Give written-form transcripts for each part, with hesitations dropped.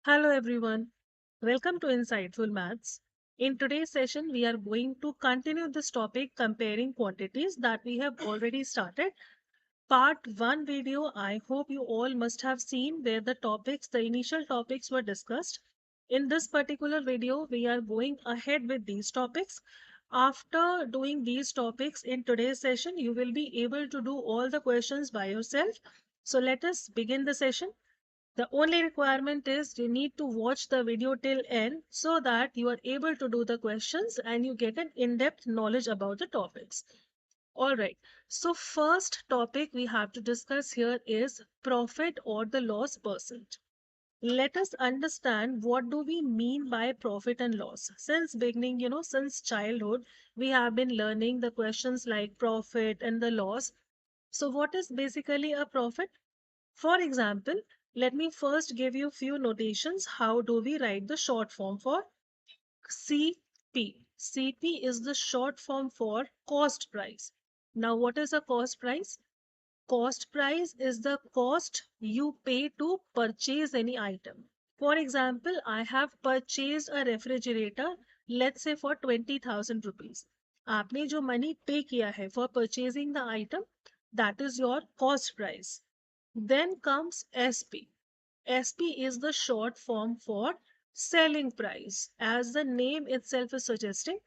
Hello everyone. Welcome to Insightful Maths. In today's session, we are going to continue this topic comparing quantities that we have already started. Part 1 video, I hope you all must have seen where the initial topics were discussed. In this particular video, we are going ahead with these topics. After doing these topics in today's session, you will be able to do all the questions by yourself. So let us begin the session. The only requirement is you need to watch the video till end so that you are able to do the questions and you get an in-depth knowledge about the topics. All right. So first topic we have to discuss here is profit or the loss percent. Let us understand what do we mean by profit and loss. Since beginning, since childhood, we have been learning the questions like profit and the loss. So what is basically a profit? For example, let me first give you few notations. How do we write the short form for CP? CP is the short form for cost price. Now, what is a cost price? Cost price is the cost you pay to purchase any item. For example, I have purchased a refrigerator, let's say for 20,000 rupees. आपने जो money pay किया है for purchasing the item, that is your cost price. Then comes SP. SP is the short form for selling price. As the name itself is suggesting,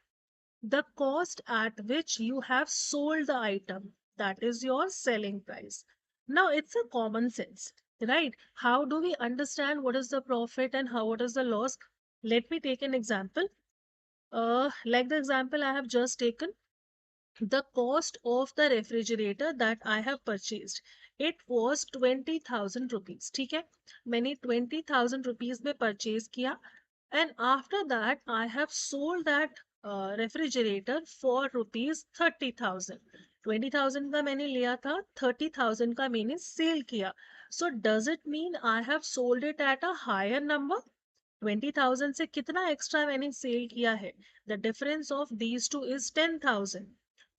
the cost at which you have sold the item. That is your selling price. Now it's a common sense, right? How do we understand what is the profit and what is the loss? Let me take an example. Like the example I have just taken, the cost of the refrigerator that I have purchased, it was 20,000 rupees. ठीक है, मैंने 20,000 rupees में purchase किया, and after that I have sold that refrigerator for rupees 30,000. 20,000 का मैंने लिया था, 30,000 का मैंने sale किया. So does it mean I have sold it at a higher number? 20,000 से कितना extra मैंने sale किया है? The difference of these two is 10,000.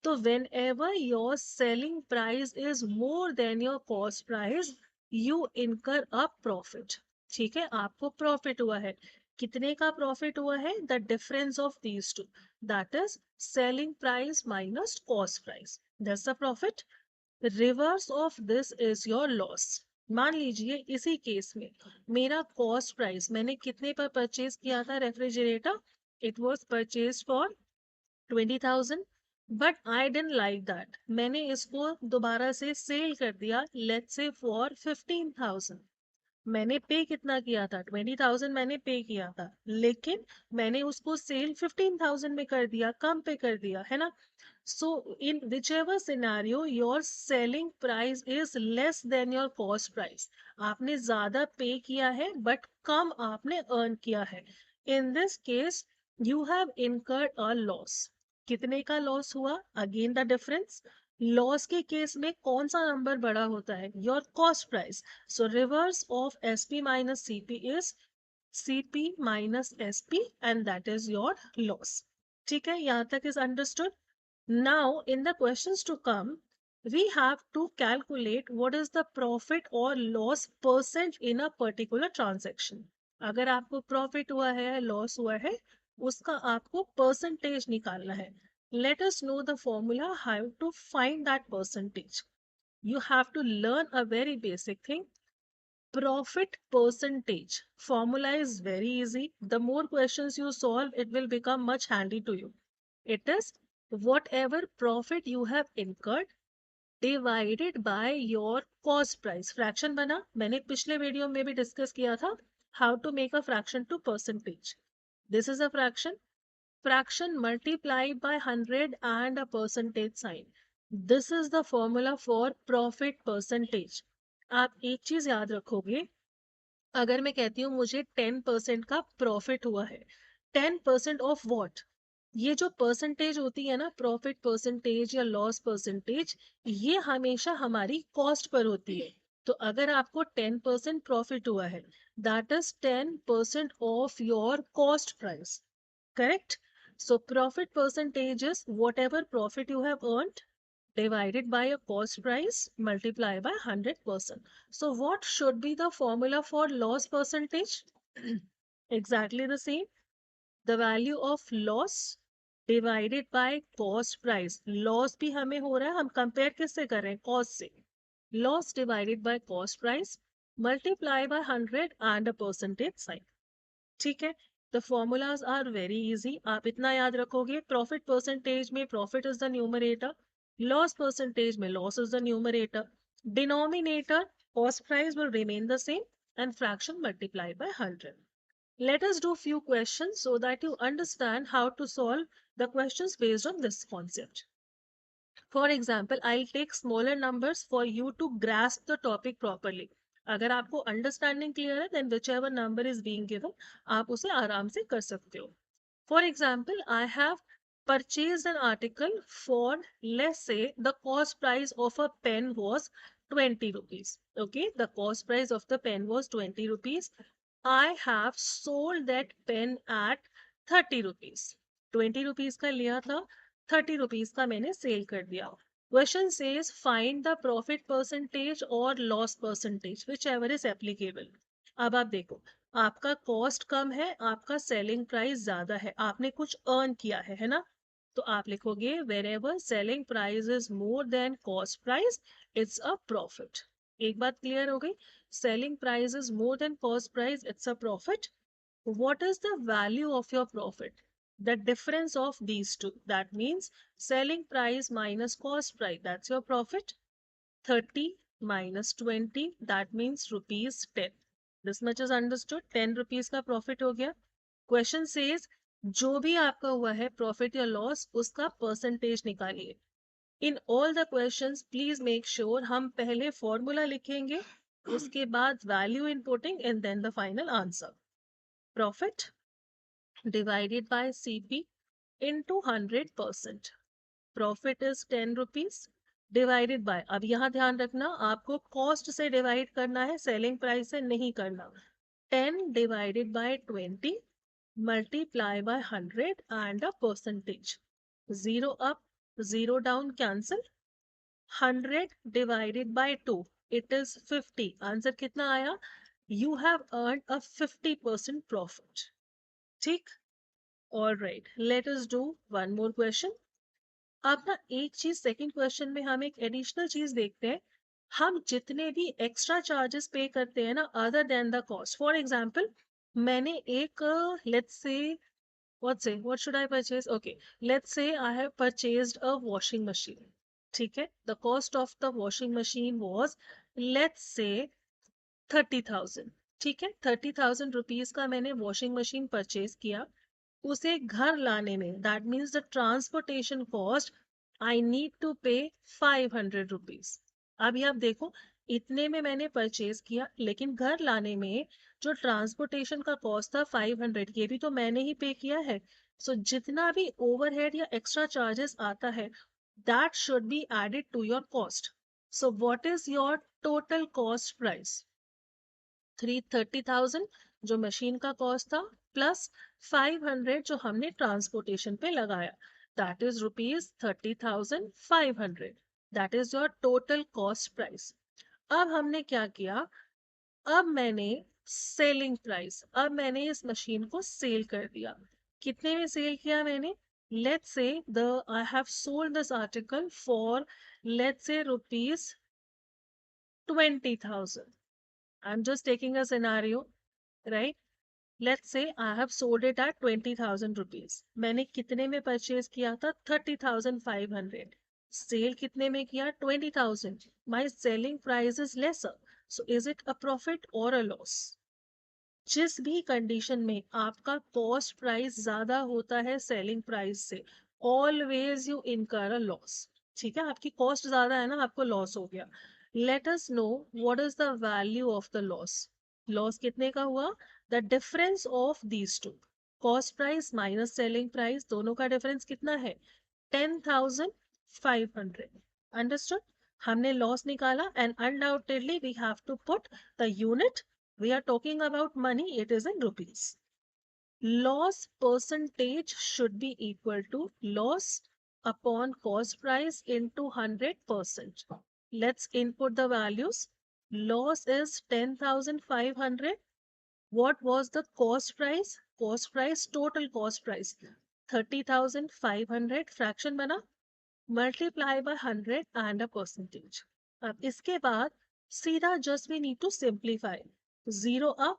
So whenever your selling price is more than your cost price, you incur a profit. ठीक है, आपको profit हुआ है. कितने का profit हुआ है? The difference of these two. That is selling price minus cost price. That's the profit. Reverse of this is your loss. मान लीजिए इसी केस में मेरा कॉस्ट प्राइस मैंने कितने पर परचेज किया था refrigerator. It was purchase for 20,000, but I didn't like that. मैंने इसको दोबारा से सेल कर दिया, लेट्स से फॉर 15,000. मैंने पे कितना किया था? 20,000 मैंने पे किया था, लेकिन मैंने उसको सेल 15,000 में कर दिया, कम पे कर दिया है ना. So in whichever scenario your selling price is less than your cost price. आपने ज्यादा पे किया है बट कम आपने अर्न किया है. In this case you have incurred a loss. कितने का लॉस हुआ? Again the difference. लॉस के केस में कौन सा नंबर बड़ा होता है? Your cost price. So reverse of SP minus CP is CP minus SP, and that is your loss. ठीक है, यहाँ तक is understood. Now in the questions to come, we have to calculate what is the profit or loss percent in a particular transaction. अगर आपको profit हुआ है, loss हुआ है, उसका आपको percentage निकालना है. Let us know the formula how to find that percentage. You have to learn a very basic thing. Profit percentage formula is very easy. The more questions you solve, it will become much handy to you. It is whatever profit you have incurred divided by your cost price. Fraction बना, मैंने पिछले video में भी discuss किया था how to make a fraction to percentage. This is a fraction. Fraction multiplied by 100 and a percentage sign. This is the formula for profit percentage. आप एक चीज याद रखोगे, अगर मैं कहती हूँ मुझे 10% का प्रॉफिट हुआ है, 10% ऑफ वॉट? ये जो परसेंटेज होती है ना, प्रॉफिट परसेंटेज या लॉस परसेंटेज, ये हमेशा हमारी कॉस्ट पर होती है. तो अगर आपको 10% प्रॉफिट हुआ है, that is 10% of your cost price. Correct. So profit percentage is whatever profit you have earned divided by a cost price multiplied by 100%. So what should be the formula for loss percentage? Exactly the same. The value of loss divided by cost price. Loss भी हमें हो रहा है, हम compare किससे कर रहे हैं? कॉस्ट से. Loss divided by cost price multiply by 100 and a percentage sign. ठीक है. The formulas are very easy. आप इतना याद रखोगे, profit percentage में profit is the numerator, loss percentage में loss is the numerator, denominator cost price will remain the same, and fraction multiplied by 100. Let us do few questions so that you understand how to solve the questions based on this concept. For example, I'll take smaller numbers for you to grasp the topic properly. अगर आपको understanding clear है, then whichever number is being given, आप उसे आराम से कर सकते हो. For example, I have purchased an article for, let's say, the cost price of a pen was 20 rupees. Okay, the cost price of the pen was 20 rupees. I have sold that pen at 30 rupees. 20 rupees का लिया था, 30 rupees का मैंने cell कर दिया. Question says find the profit percentage or loss percentage, whichever is applicable. अब आप देखो, आपका कॉस्ट कम है, आपका सेलिंग प्राइस ज्यादा है, आपने कुछ अर्न किया है ना? तो आप लिखोगे wherever selling price is more than cost price, it's a profit. एक बात क्लियर हो गई? Selling price is more than cost price, it's a profit. What is the value of your profit? The difference of these two. That means selling price minus cost price. That's your profit. 30 minus 20. That means rupees 10. This much is understood. 10 rupees का profit हो गया. Question says जो भी आपका हुआ है profit या loss, उसका percentage निकालिए. In all the questions, please make sure हम पहले formula लिखेंगे, उसके बाद value inputting and then the final answer. Profit divided by CP into 100%. Profit is 10 rupees divided by, अब यहाँ ध्यान रखना आपको cost से divide करना है, selling price से नहीं करना. 10 divided by 20 multiply by 100 and a percentage. 0 up, 0 down, cancel. 100 divided by 2, it is 50. Answer कितना आया? You have earned a 50% profit. ठीक? Alright, let us do one more question. अब ना एक चीज सेकंड क्वेश्चन में हम एक एडिशनल चीज देखते हैं. हम जितने भी एक्स्ट्रा चार्जेस पे करते हैं ना, other than the cost. For example, मैंने एक let's say what should I purchase? Okay, let's say I have purchased a washing machine. ठीक है, the cost of the washing machine was, let's say, 30,000. ठीक है, 30,000 रुपीज का मैंने washing machine purchase किया. उसे घर लाने में, that means the transportation cost, I need to pay 500 rupees. अभी आप देखो, इतने में मैंने परचेज किया, लेकिन घर लाने में जो ट्रांसपोर्टेशन का कॉस्ट था 500, ये भी तो मैंने ही पे किया है. सो जितना भी ओवरहेड या एक्स्ट्रा चार्जेस आता है, that should be added to your cost. So what is your total cost price? 330,000 जो मशीन का कॉस्ट था, प्लस 500 जो हमने ट्रांसपोर्टेशन पे लगाया, that is rupees 30,500. That is your total cost price. अब हमने क्या किया? अब मैंने सेलिंग प्राइस, अब मैंने इस मशीन को सेल कर दिया. कितने में सेल किया मैंने? Let's say the I have sold this article for, let's say, rupees 20,000. I'm just taking a scenario, right? Let's say I have sold it at 20,000 rupees. मैंने कितने में परचेज किया था? 30,500. सेल कितने में किया? 20,000. My selling price is lesser. So is it a profit or a loss? जिस भी कंडीशन में आपका कॉस्ट प्राइस ज्यादा होता है सेलिंग प्राइस से, ऑलवेज यू इनकर अ लॉस. ठीक है, आपकी कॉस्ट ज्यादा है ना, आपको लॉस हो गया. Let us know what is the value of the loss. Loss कितने का हुआ? The difference of these two, cost price minus selling price, दोनों का डिफरेंस कितना है? 10,500. अंडरस्टूड? हमने लॉस निकाला, and undoubtedly we have to put the unit. We are talking about money, it is in rupees. Loss percentage should be equal to loss upon cost price into 100%. Let's input the values. Loss is 10,500. What was the cost price? Cost price, total cost price 30,500, fraction बना, multiply by 100 and a percentage. अब इसके बाद सीधा just we need to simplify. Zero up,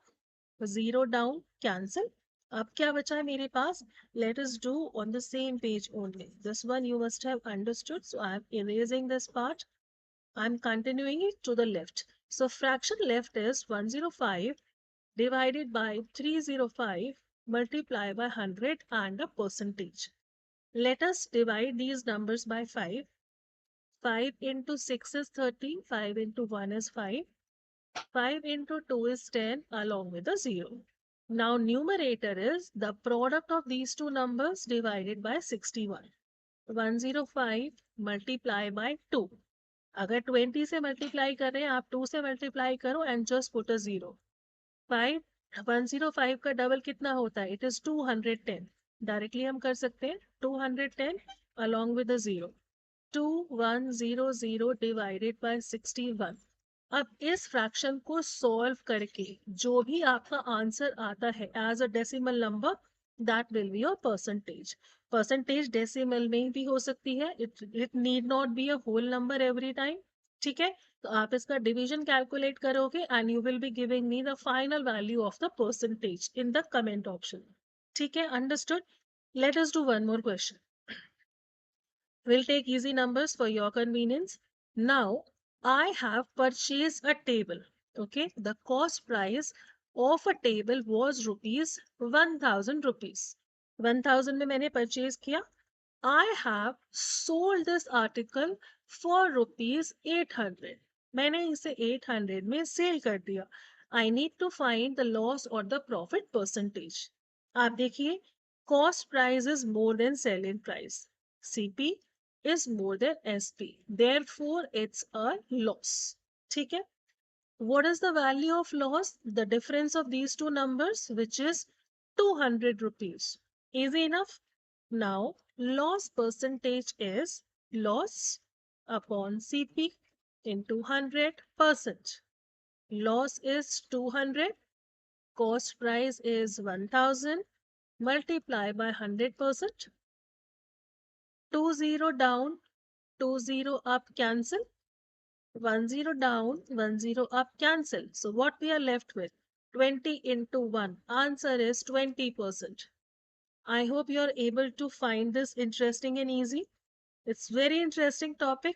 zero down, cancel. अब क्या बचा है मेरे पास? Let us do on the same page only. This one you must have understood, so I am erasing this part. I am continuing it to the left. So fraction left is 105 divided by 305 multiplied by 100 and a percentage. Let us divide these numbers by 5. 5 into 6 is 30, 5 into 1 is 5, 5 into 2 is 10 along with a 0. Now numerator is the product of these two numbers divided by 61. 105 multiplied by 2. अगर 20 से multiply कर रहे हैं आप 2 से multiply करो and just put a 0. 5 105 का double कितना होता है? It is 210. डायरेक्टली हम कर सकते हैं 210 along with a 0. 2100 divided by 61. अब इस फ्रैक्शन को सॉल्व करके जो भी आपका आंसर आता है as a decimal number, that will be your percentage. Percentage decimal में भी हो सकती है, it need not be a whole number every time. ठीक है, तो आप इसका डिवीजन कैलकुलेट करोगे and you will be giving me the final value of the percentage in the comment option. ठीक है, understood. Let us do one more question. We'll take easy numbers for your convenience. Now, I have purchased a table. Okay, the cost price of a table was rupees 1000 rupees. 1000 में मैंने purchase किया. I have sold this article for rupees 800. मैंने इसे 800 में sale कर दिया. I need to find the loss or the profit percentage. आप देखिए, cost price is more than selling price. CP is more than SP. Therefore, it's a loss. ठीक है? What is the value of loss? The difference of these two numbers, which is 200 rupees. Easy enough? Now, loss percentage is loss upon CP into 100%. Loss is 200. Cost price is 1000. Multiply by 100%. 20 down, 20 up, cancel. 10 down, 10 up, cancel. So what we are left with? 20 into 1. Answer is 20%. I hope you are able to find this interesting and easy. It's very interesting topic,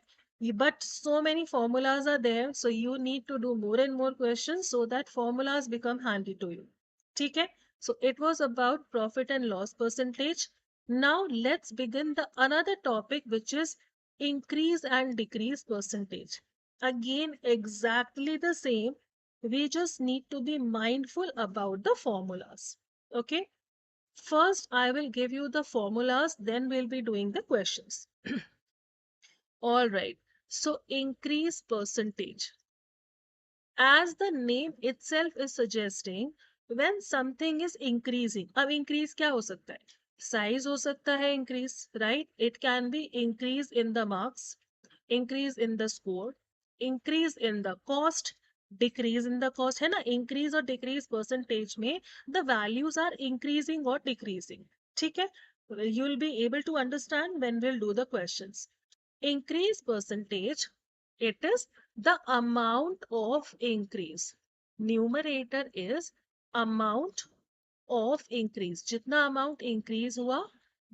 but so many formulas are there. So you need to do more and more questions so that formulas become handy to you. Okay? So it was about profit and loss percentage. Now let's begin the another topic, which is increase and decrease percentage. Again, exactly the same. We just need to be mindful about the formulas. Okay. First, I will give you the formulas, then we'll be doing the questions. All right. So increase percentage. As the name itself is suggesting, when something is increasing, अब increase क्या हो सकता है? Size हो सकता है increase, right? It can be increase in the marks, increase in the score, increase in the cost, decrease in the cost, है ना? Increase or decrease percentage में the values are increasing or decreasing. ठीक है? You will be able to understand when we'll do the questions. Increase percentage, it is the amount of increase. Numerator is amount of increase. जितना amount increase हुआ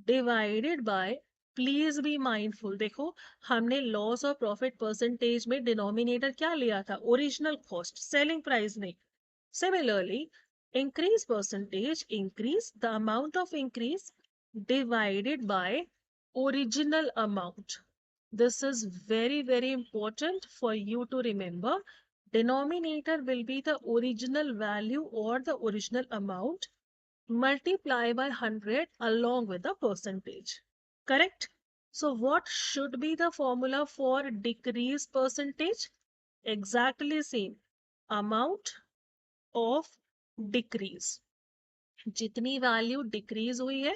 divided by, please be mindful. देखो हमने loss और profit percentage में denominator क्या लिया था? Original cost, selling price नहीं. Similarly, increase percentage, increase the amount of increase divided by original amount. This is very, very important for you to remember. Denominator will be the original value or the original amount multiply by 100 along with the percentage. Correct? So what should be the formula for decrease percentage? Exactly same. Amount of decrease. जितनी value decrease हुई है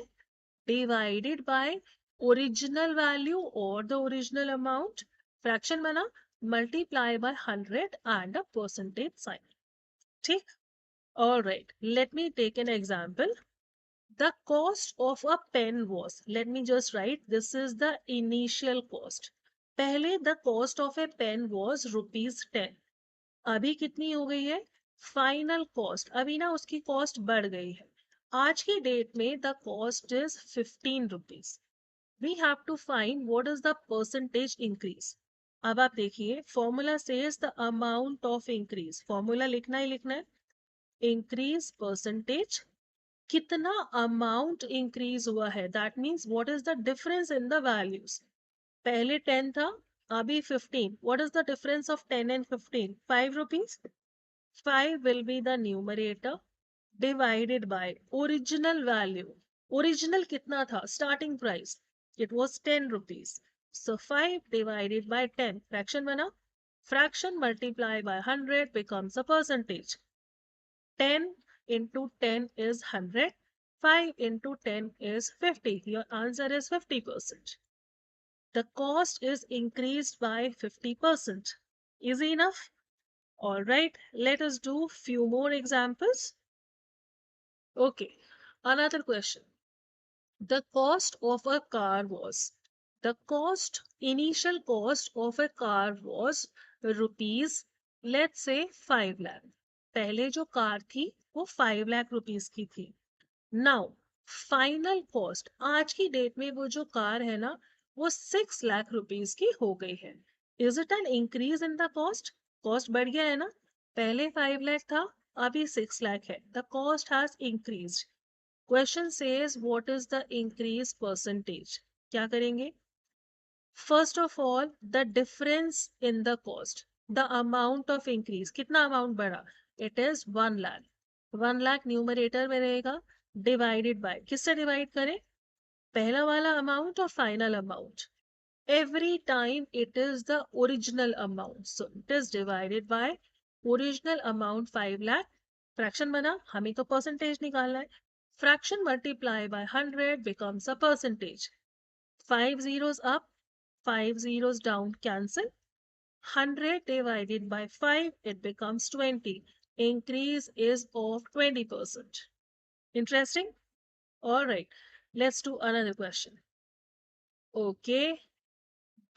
divided by original value or the original amount, fraction बना, multiply by 100 and a percentage sign. ठीक? All right, let me take an example. The cost of a pen was, let me just write, this is the initial cost. पहले the cost of a pen was ₹10. अभी कितनी हो गई है? Final cost, अभी ना उसकी कॉस्ट बढ़ गई है. आज की डेट में the cost is ₹15. We have to find what is the percentage increase. अब आप देखिए, formula says the amount of increase. Formula लिखना ही लिखना है. इंक्रीज परसेंटेज, कितना अमाउंट इंक्रीज हुआ है, that means what is the difference in the values. पहले 10 था, अभी 15. What is the difference of 10 and 15? ₹5. 5 will be the numerator divided by original value. Original कितना था? Starting price. It was ₹10. So 5 divided by 10. Fraction बना. Fraction multiplied by 100 becomes a percentage. 10 into 10 is 100. 5 into 10 is 50. Your answer is 50%. The cost is increased by 50%. Easy enough? All right, let us do few more examples. Okay, another question. The cost of a car was, the cost, initial cost of a car was rupees, let's say 5 lakh. पहले जो car थी वो 5 lakh rupees की थी. Now, final cost आज की date में वो जो कार है ना, वो 6 लाख रुपीस की हो गई है. Is it an increase in the cost? Cost बढ़ गया है ना. पहले 5 लाख था, अभी 6 लाख है. The cost has increased. Question says what is the increase percentage. क्या करेंगे? First of all the difference in the cost, the amount of increase, कितना अमाउंट बढ़ा? It is 1 lakh. 1 lakh numerator में रहेगा, डिवाइडेड बाय, किससे डिवाइड करें? पहला वाला अमाउंट और final amount. every time it is the original amount, so it is divided by original amount 5 lakh. Fraction बना, हमें तो परसेंटेज निकालना है. Fraction multiply by 100 becomes a percentage. 5 zeros up, 5 zeros down, cancel. 100 divided by 5, it becomes 20. Increase is of 20%. Interesting? All right, let's do another question. Okay,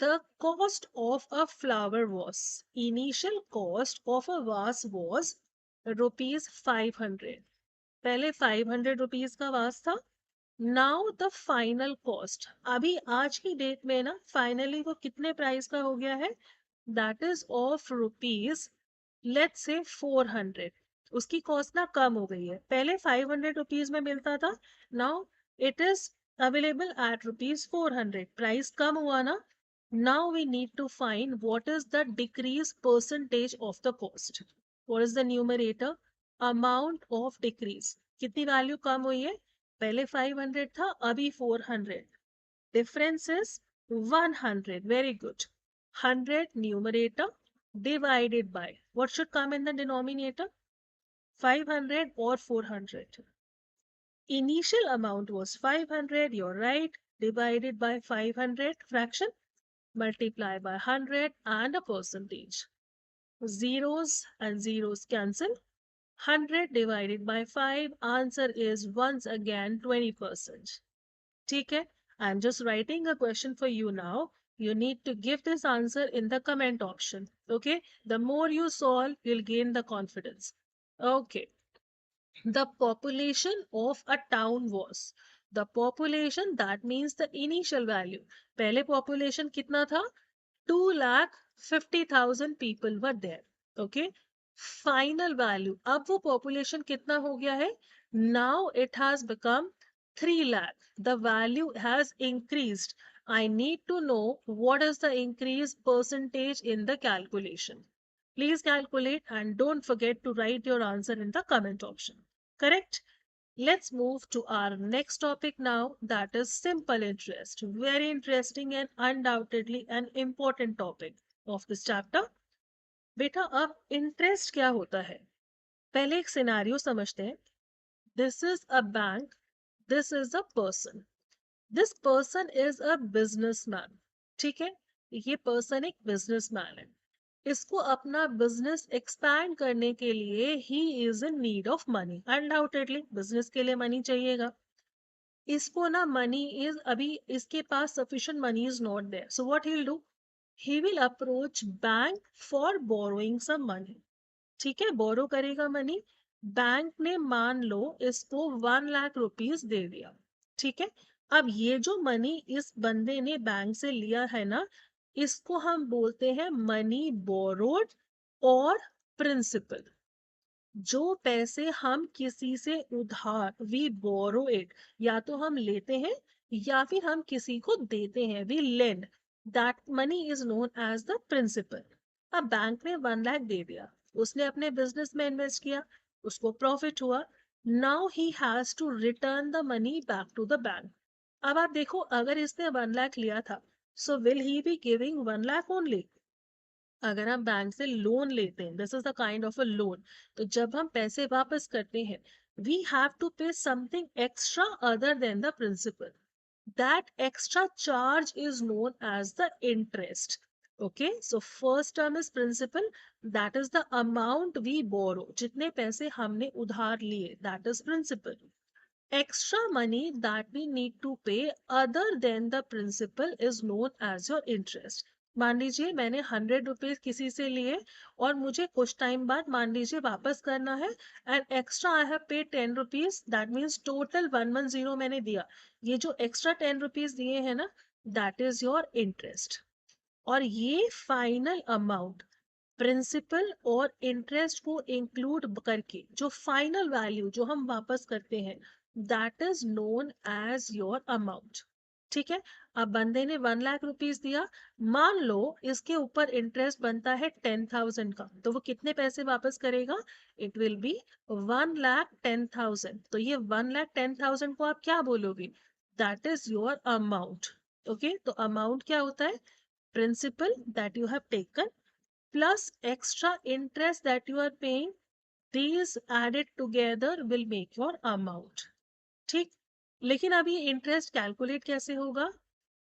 the cost of a flower was, initial cost of a vase was ₹500. पहले 500 rupees का वास था. Now the final cost, अभी आज की date में ना finally वो कितने प्राइस का हो गया है? That is of rupees, let's say 400. उसकी कॉस्ट ना कम हो गई है. पहले 500 रुपीज में मिलता था, now it is available at ₹400. Price कम हुआ ना. Now we need to find what is the decrease percentage of the cost. What is the numerator? Amount of decrease, कितनी वैल्यू कम हुई है? पहले 500 था, अभी 400. Difference is 100. Very good. 100 numerator divided by, what should come in the denominator? 500 or 400? Initial amount was 500, you're right, divided by 500, fraction, multiply by 100 and a percentage. Zeros and zeros cancel. 100 divided by 5, answer is once again 20%. ठीक है? I'm just writing a question for you now. You need to give this answer in the comment option. Okay? The more you solve, you'll gain the confidence. Okay. The population of a town was. The population, that means the initial value. पहले population कितना था? 2,50,000 people were there. Okay? Final value. अब वो population कितना हो गया है? Now it has become 3 lakh. The value has increased. I need to know what is the increase percentage in the calculation. Please calculate and don't forget to write your answer in the comment option. Correct? Let's move to our next topic now, that is simple interest. Very interesting and undoubtedly an important topic of this chapter. बेटा अब interest क्या होता है? पहले एक scenario समझते हैं. This is a bank. This is a person. This person is a businessman. ठीक है? ये person एक businessman है. इसको अपना बिजनेस एक्सपैंड करने के लिए he is in need of money, undoubtedly business के लिए मनी चाहिएगा। इसको ना मनी इज अभी इसके पास sufficient money is not there, so what he will do, he will approach bank for borrowing some money. ठीक है, बोरो करेगा मनी। बैंक ने मान लो इसको 1 लाख रुपीज दे दिया। ठीक है, अब ये जो मनी इस बंदे ने बैंक से लिया है ना, इसको हम बोलते हैं मनी बोरोड और प्रिंसिपल। जो पैसे हम किसी से उधार, वी बोरो इट, या तो हम लेते हैं या फिर हम किसी को देते हैं, we lend, that money is known as the principal. अब बैंक ने 1 लाख दे दिया, उसने अपने बिजनेस में इन्वेस्ट किया, उसको प्रॉफिट हुआ। Now he has to return the money back to the bank. अब आप देखो, अगर इसने 1 लाख लिया था, so will he be giving 1 lakh only? अगर हम बैंक से लोन लेते हैं, this is the kind of a loan, तो जब हम पैसे वापस करते हैं, we have to pay something extra other than the principal. That extra charge is known as the interest. Okay, so first term is principal, that is the amount we borrow, जितने पैसे हमने उधार लिए, that is principal. Extra money that we need to pay other than the principal is known as your interest. मान लीजिए मैंने 100 rupees किसी से लिए और मुझे कुछ टाइम बाद मान लीजिए वापस करना है, and extra I have paid 10 rupees, that means total 110 मैंने दिया। ये जो एक्स्ट्रा 10 रुपीज दिए हैं ना, दैट इज योर इंटरेस्ट। और ये फाइनल अमाउंट प्रिंसिपल और इंटरेस्ट को इंक्लूड करके जो फाइनल वैल्यू जो हम वापस करते हैं, that is known as your amount. ठीक है, अब बंदे ने 1 लाख रुपीज दिया, मान लो इसके ऊपर इंटरेस्ट बनता है 10,000 का, तो वो कितने पैसे वापस करेगा? It will be 1,10,000। तो ये 1,10,000 को आप क्या बोलोगे? That is your amount. Okay, तो अमाउंट क्या होता है? principal that you have taken plus extra interest that you are paying, these added together will make your amount। ठीक, लेकिन अब ये इंटरेस्ट कैलकुलेट कैसे होगा?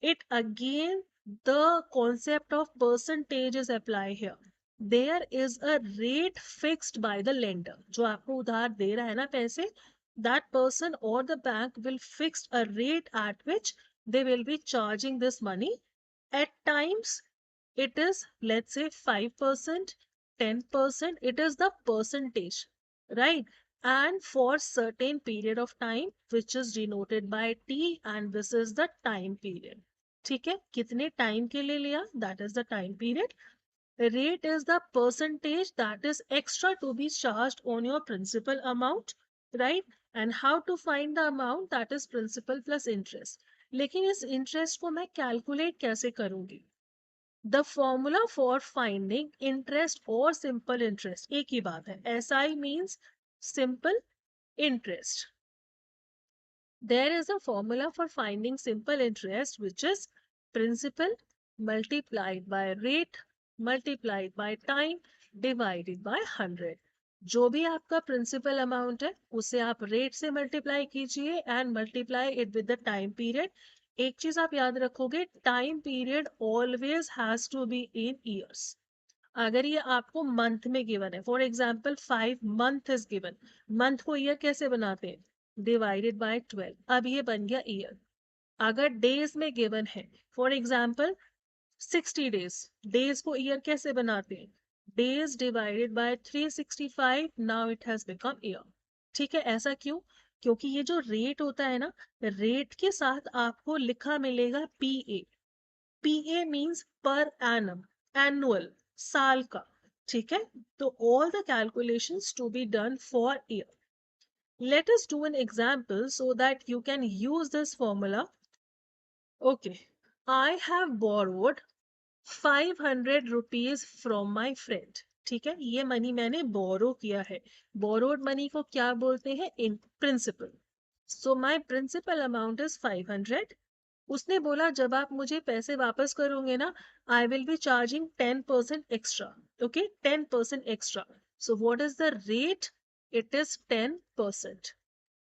It again the concept of percentage is apply here. There is a rate fixed by the lender, जो आपको उधार दे रहा है ना पैसे, that person or the bank will fix a rate at which they will be charging this money. At times it is, let's say, 5%, 10%, it is the percentage, right? And for certain period of time which is denoted by t, and this is the time period। ठीक है, कितने time के लिए लिया, that is the time period। Rate is the percentage that is extra to be charged on your principal amount, right? And how to find the amount, that is principal plus interest। लेकिन इस interest को मैं calculate कैसे करूंगी? The formula for finding interest or simple interest एक ही बात है, SI means simple interest। There is a formula for finding simple interest which is principal multiplied by rate multiplied by time divided by 100। जो भी आपका principal amount है उसे आप rate से मल्टीप्लाई कीजिए and multiply it with the time period. एक चीज आप याद रखोगे, time period always has to be in years. अगर ये आपको मंथ में गिवन है, for example 5 month is given, month को ईयर कैसे बनाते हैं? डिवाइडेड बाय 12, अब ये बन गया ईयर। अगर डेज में गिवन है, फॉर एग्जाम्पल 60 डेज, डेज को ईयर कैसे बनाते हैं? Days divided by 365, now it has become year. ठीक है, ऐसा क्यों? क्योंकि ये जो रेट होता है ना, रेट के साथ आपको लिखा मिलेगा PA. PA means per annum, annual, साल का। ठीक है, तो all the calculations to be done for year. Let us do an example so that you can use this formula। Okay, I have borrowed 500 rupees from my friend। ठीक है, ये money मैंने बोरो किया है। बोरोड मनी को क्या बोलते हैं? इन principal. So my principal amount is 500। उसने बोला जब आप मुझे पैसे वापस करोगे ना, I will be charging 10% extra. Okay, 10% extra. So what is the rate? It is 10%।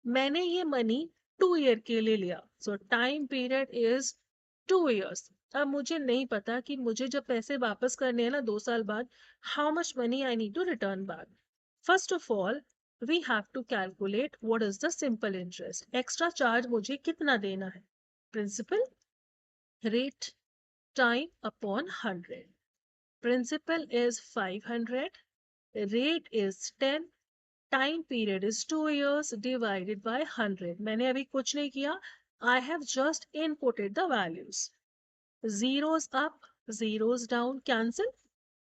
मैंने ये मनी 2 ईयर के लिए लिया, सो टाइम पीरियड इज 2 years। अब मुझे नहीं पता कि मुझे जब पैसे वापस करने हैं ना 2 साल बाद, how much money I need to return back. First of all we have to calculate what is the simple interest. Extra charge मुझे कितना देना है? Principal rate time upon 100. Principal is 500, rate is 10, time period is 2 years divided by 100. मैंने अभी कुछ नहीं किया. I have just inputted the values. Zeros up, zeros down, cancel.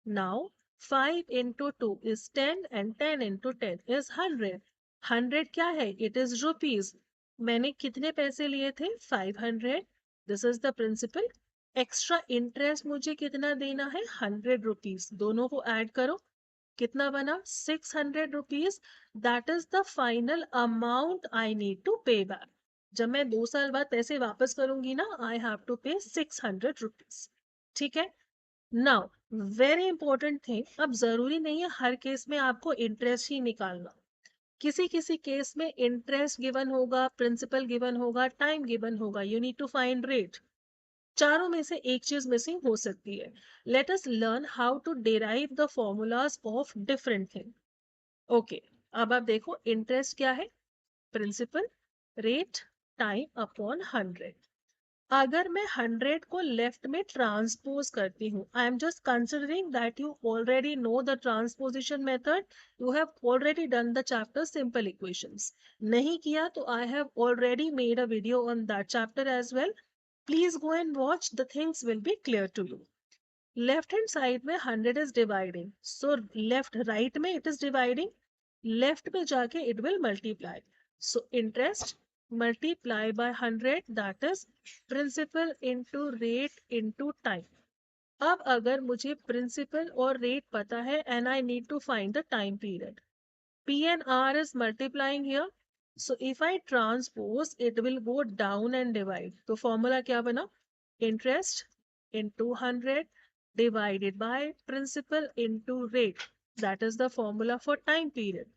Now 5 into 2 is 10 and 10 into 10 is 100. 100 क्या है? It is rupees. मैंने कितने पैसे लिए थे? 500. This is the principal. Extra interest मुझे कितना देना है? 100 रुपीज. दोनों को ऐड करो, कितना बना? 600 rupees. That is the final amount I need to pay back. जब मैं 2 साल बाद पैसे वापस करूंगी ना, आई हैव टू पे 600 रुपीज. ठीक है. नाउ वेरी इंपॉर्टेंट थिंग, अब जरूरी नहीं है हर केस में आपको इंटरेस्ट ही निकालना. किसी किसी केस में इंटरेस्ट गिवन होगा, प्रिंसिपल गिवन होगा, टाइम गिवन होगा. You need to find rate. चारों में से एक चीज मिसिंग हो सकती है. Let us learn how to derive the formulas of different thing. Okay, अब आप देखो इंटरेस्ट क्या है? Principal rate time upon 100. अगर मैं 100 को लेफ्ट में ट्रांसपोज करती हूँ, I am just considering that you already know the transposition method. You have already done the chapter simple equations. नहीं किया तो I have already made a video on that chapter as well. Please go and watch, the things will be clear to you. Left hand side में 100 is dividing, so left right में it is dividing, left में जाके it will multiply. So interest multiply by 100, that is principal into rate into time. अब अगर मुझे principal और rate पता है and I need to find the time period, P and R is multiplying here. So if I transpose, it will go down and divide. तो formula क्या बना? Interest into 100 divided by principal into rate. That is the formula for time period.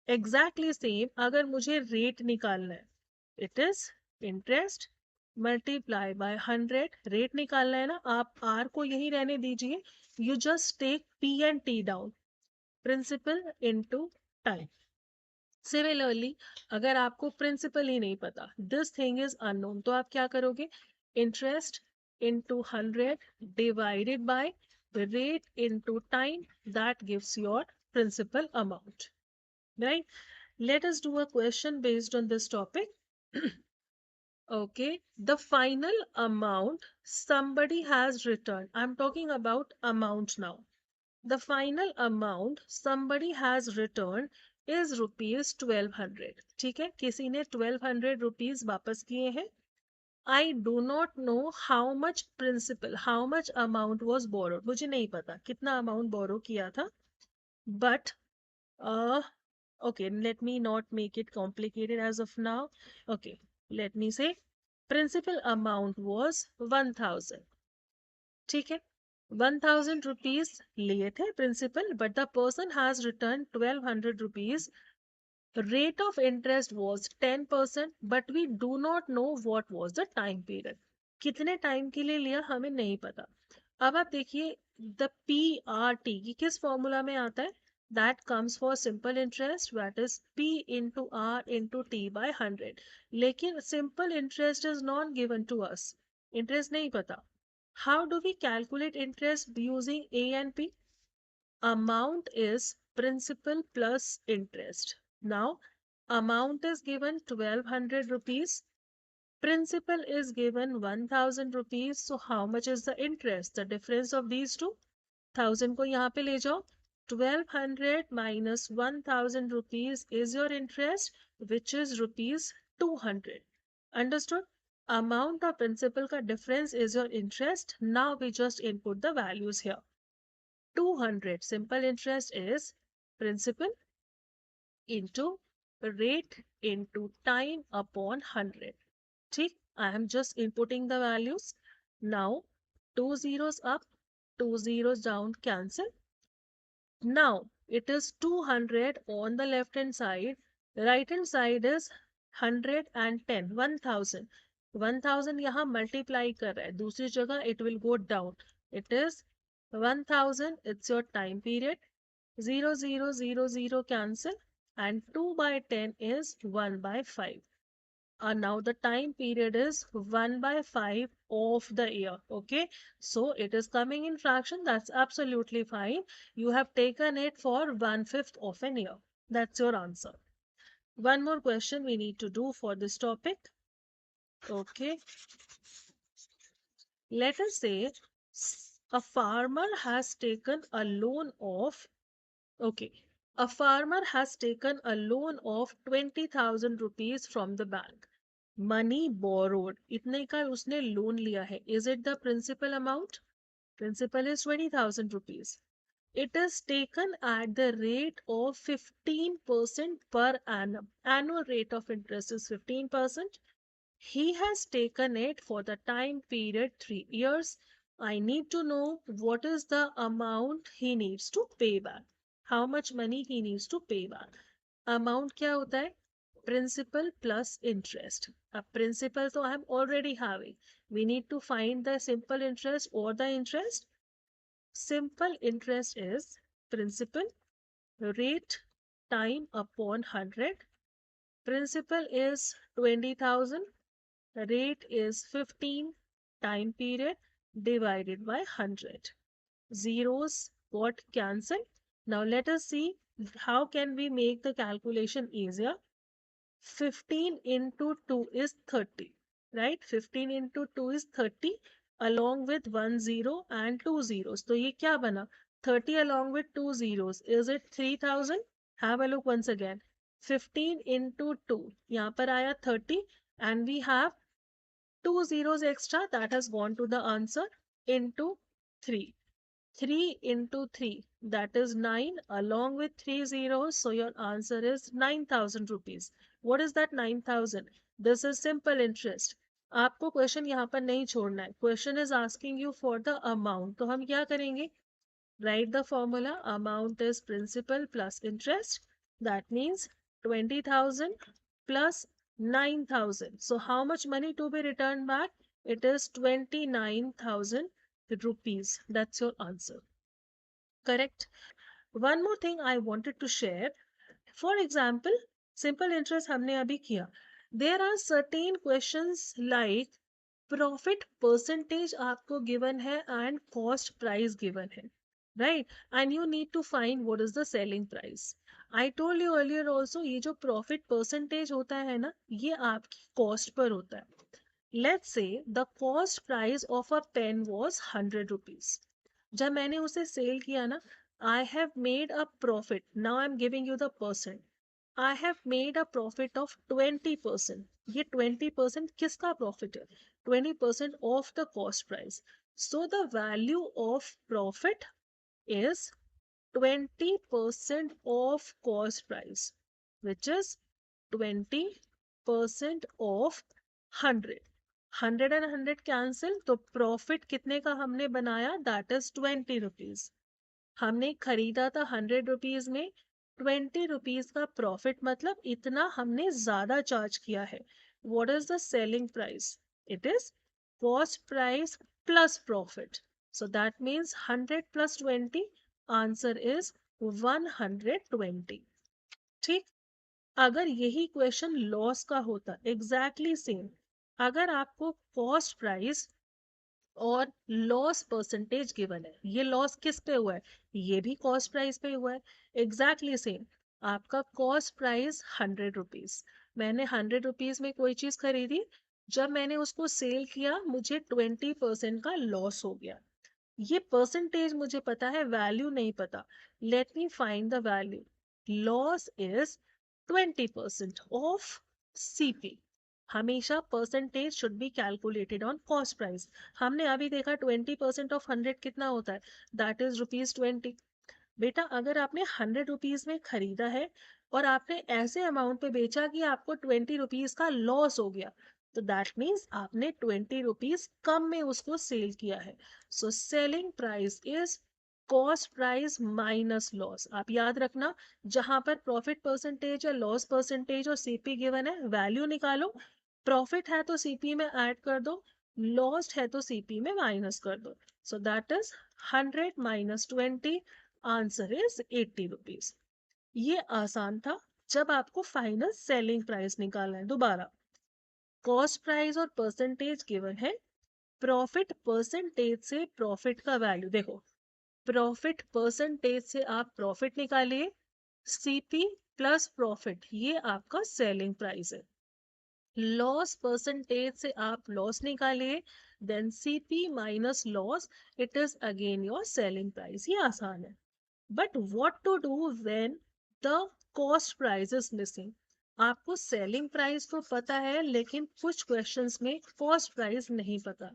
Exactly same अगर मुझे rate निकालना है, it is interest multiply by 100. rate निकालना है ना, आप R को यही रहने दीजिए. You just take P and T down. Principal into time. Similarly अगर आपको प्रिंसिपल ही नहीं पता, दिस थिंग इज अननोन, तो आप क्या करोगे? Interest into 100 divided by rate into time, that gives your principal amount. Right. Let us do a question based on this topic. Okay, the final amount somebody has returned. I'm talking about amount now. The final amount somebody has returned is rupees 1200. ठीक है, किसी ने 1200 rupees वापस किए हैं. I do not know how much principal, how much amount was borrowed. मुझे नहीं पता कितना amount borrow किया था. But uh, okay, let me not make it complicated as of now. Okay, let me say principal amount was 1000. ठीक है, 1000 rupees लिए थे principal, but the person has returned 1200 rupees. Rate of interest was 10%, but we do not know what was the time period. कितने time के लिए लिया हमें नहीं पता. अब आप देखिए द PRT की किस फॉर्मूला में आता है? That comes for simple interest, that is P into R into T by 100. लेकिन simple interest is not given to us. Interest नहीं पता. How do we calculate interest using A and P? Amount is principal plus interest. Now, amount is given 1200 rupees. Principal is given 1000 rupees. So, how much is the interest? The difference of these two? 1000 को यहाँ पे ले जाओ. 1200 minus 1000 rupees is your interest, which is rupees 200. Understood? Amount of principal का difference is your interest. Now we just input the values here. 200 simple interest is principal into rate into time upon 100. ठीक, I am just inputting the values. Now 2 zeros up, 2 zeros down, cancel. Now it is 200 on the left hand side, right hand side is 110, 1000. 1000 यहाँ multiply कर रहा है, दूसरी जगह it will go down. It is 1000, it's your time period. 0 0 0 0 cancel, and 2 by 10 is 1 by 5. Now the time period is 1 by 5 of the year. Okay, so it is coming in fraction. That's absolutely fine. You have taken it for 1/5 of an year. That's your answer. One more question we need to do for this topic. Okay, let us say a farmer has taken a loan of, okay, a farmer has taken a loan of 20,000 rupees from the bank. Money borrowed, इतने का उसने loan लिया है. Is it the principal amount? Principal is 20,000 rupees. It is taken at the rate of 15% per annum. Annual rate of interest is 15%. He has taken it for the time period 3 years. I need to know what is the amount he needs to pay back. How much money he needs to pay back. Amount क्या होता है? Principal plus interest. A principal तो I am already having. We need to find the simple interest or the interest. Simple interest is principal rate time upon 100. Principal is 20,000. Rate is 15, time period divided by 100. Zeros got cancelled. Now let us see how can we make the calculation easier. 15 into 2 is 30, right? 15 into 2 is 30 along with 1 0 and 2 zeros. So ये क्या बना? 30 along with 2 zeros. Is it 3000? Have a look once again. 15 into 2. यहाँ पर आया 30 and we have 2 zeros extra that has gone to the answer into 3. 3 into 3, that is 9 along with 3 zeros. So your answer is 9,000 rupees. What is that 9,000? This is simple interest. आपको question यहाँ पर नहीं छोड़ना है. Question is asking you for the amount. तो हम क्या करेंगे? Write the formula. Amount is principal plus interest. That means 20,000 plus 9,000. So how much money to be returned back? It is 29,000 rupees. That's your answer. Correct. One more thing I wanted to share. For example, simple interest हमने अभी किया. There are certain questions like profit percentage आपको given है and cost price given है. Right? And you need to find what is the selling price. I told you earlier also ये जो profit percentage होता है ना, ये आपकी cost पर होता है. Let's say the cost price of a pen was 100 rupees. जब मैंने उसे सेल किया ना, I have made a profit. Now I'm giving you the percent. I have made a profit of 20%. ये 20% किसका profit है? 20% of the cost price. So the value of profit is 20% of cost price, which is 20% of 100. 100 and 100 cancel, तो profit कितने का हमने बनाया? That is 20 rupees. हमने खरीदा था 100 रुपीज में, 20 रुपीज का प्रॉफिट, मतलब इतना हमने ज्यादा चार्ज किया है. What is the selling price? It is cost price plus profit. So that means 100 plus 20, answer is 120. ठीक. अगर यही क्वेश्चन लॉस का होता, एग्जैक्टली सेम. अगर आपको कॉस्ट प्राइस और लॉस परसेंटेज गिवन है, ये लॉस किस पे हुआ है? ये भी कॉस्ट प्राइस पे हुआ है. Exactly same. आपका कॉस्ट प्राइस 100 रुपीज, मैंने 100 रुपीज में कोई चीज खरीदी, जब मैंने उसको सेल किया मुझे 20% का लॉस हो गया. ये परसेंटेज मुझे पता है, वैल्यू नहीं पता. Let me find the value. Loss is 20% of CP. हमेशा percentage should be calculated on cost price. हमने अभी देखा 20% ऑफ 100 कितना होता है? That is ₹20. बेटा अगर आपने 100 रुपीज में खरीदा है और आपने ऐसे अमाउंट पे बेचा कि आपको 20 रुपीज का लॉस हो गया, तो दैट मीन्स आपने 20 रुपीज कम में उसको सेल किया है. So selling price is cost price minus loss. आप याद रखना, जहां पर प्रॉफिट परसेंटेज या लॉस परसेंटेज और सीपी गिवन है, वैल्यू निकालो. प्रॉफिट है तो सीपी में ऐड कर दो, लॉस्ट है तो सीपी में माइनस कर दो. So that is 100 minus 20, answer is 80 rupees. ये आसान था. जब आपको फाइनल सेलिंग प्राइस निकालना है, दोबारा कॉस्ट प्राइस और परसेंटेज गिवन है, प्रॉफिट परसेंटेज से प्रॉफिट का वैल्यू देखो, प्रॉफिट परसेंटेज से आप प्रॉफिट निकालिए, सीपी प्लस प्रॉफिट ये आपका सेलिंग प्राइस है. लॉस परसेंटेज से आप लॉस निकालिए, then CP minus loss, it is again your selling price. ये आसान है. But what to do when the cost price is missing. आपको सेलिंग प्राइस तो पता है लेकिन कुछ क्वेश्चंस में कॉस्ट प्राइस नहीं पता.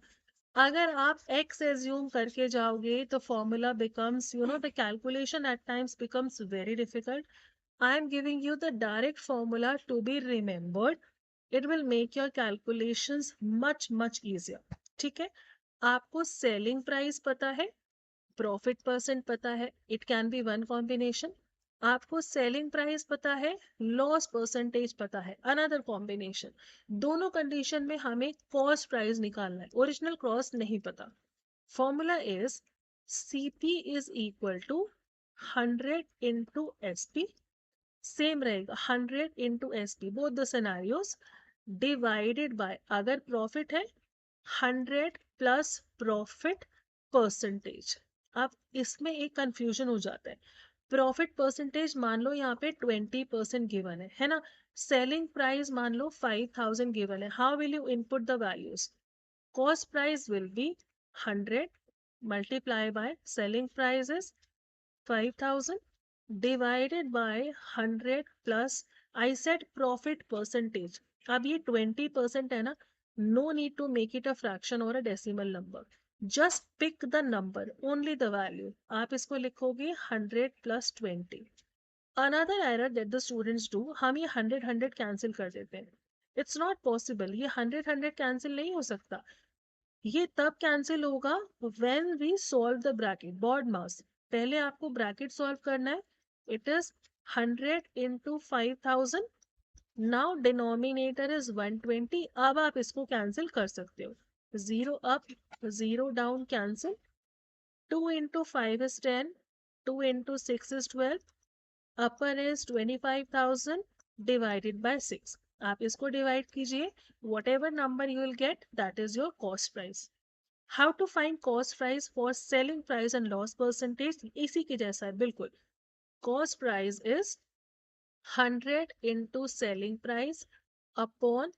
अगर आप x एज्यूम करके जाओगे तो formula becomes, you know, the calculation at times becomes very difficult. I am giving you the direct formula to be remembered. It will make your calculations much much easier. ठीक है. आपको selling price पता है, profit percent पता है, it can be one combination. आपको selling price पता है, लॉस परसेंटेज पता है, अनदर कॉम्बिनेशन. दोनों कंडीशन में हमें कॉस्ट प्राइस निकालना है, ओरिजिनल कॉस्ट नहीं पता. Formula is CP is equal to 100 into SP. Same रहेगा 100 into SP both the scenarios, divided by, अगर प्रॉफिट है 100 प्लस प्रॉफिट परसेंटेज. अब इसमें एक कंफ्यूजन हो जाता है. प्रॉफिट परसेंटेज मान लो यहाँ पे 20% गिवन है ना. सेलिंग प्राइस मान लो 5000 गिवन है. How will you input the values. Cost price will be 100 multiply by selling price is 5000 divided by 100 plus, I said profit percentage. अब ये 20% है ना, no need to make it a fraction or a decimal number. Just pick the number, only the value. आप इसको लिखोगे 100 plus 20. Another error that the students do, हम ये 100 cancel कर देते हैं. It's not possible. ये 100 कैंसिल नहीं हो सकता. ये तब कैंसिल होगा when we solve the bracket. BOD mass, पहले आपको ब्रैकेट सॉल्व करना है. It is 100 into 5000. Now denominator is 120. अब आप इसको कैंसिल कर सकते हो. 0 up 0 down cancel. 2 into 5 is 10. 2 into 6 is 12. Upper is 25,000 divided by 6. आप इसको डिवाइड कीजिए, whatever number you will get that is your cost price. How to find cost price for selling price and loss percentage, इसी के जैसा है बिल्कुल. Cost price is 100 into selling price upon,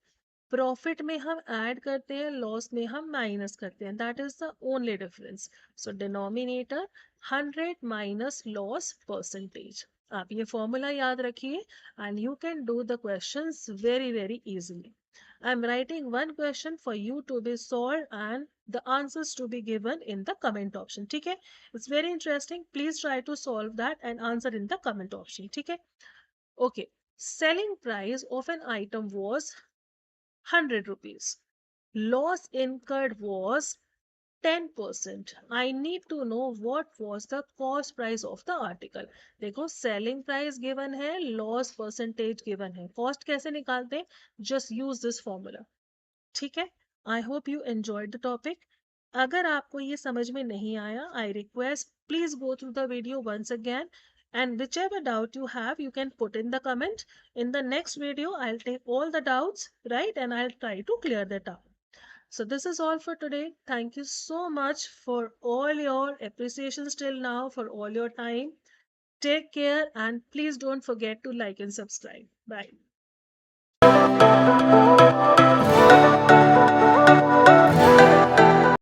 profit में हम add करते हैं, loss में हम माइनस करते हैं. That is the only difference. So denominator 100 minus loss percentage. आप ये फॉर्मूला याद रखिए and you can do the questions very very easily. I am writing one question for you to be solved and the answers to be given in the comment option. ठीक है. It's very interesting. Please try to solve that and answer in the comment option. ठीक है. Okay. Selling price of an item was 100 rupees. Loss incurred was 10%. I need to know what was the cost price of the article. देखो selling price given है, loss percentage given है, cost कैसे निकालते हैं, just use this formula. ठीक है. I hope you enjoyed the topic. अगर आपको ये समझ में नहीं आया, I request please go through the video once again and whichever doubt you have you can put in the comment. In the next video I'll take all the doubts, right, and I'll try to clear that up. So this is all for today. Thank you so much for all your appreciations till now, for all your time. Take care and please don't forget to like and subscribe. Bye.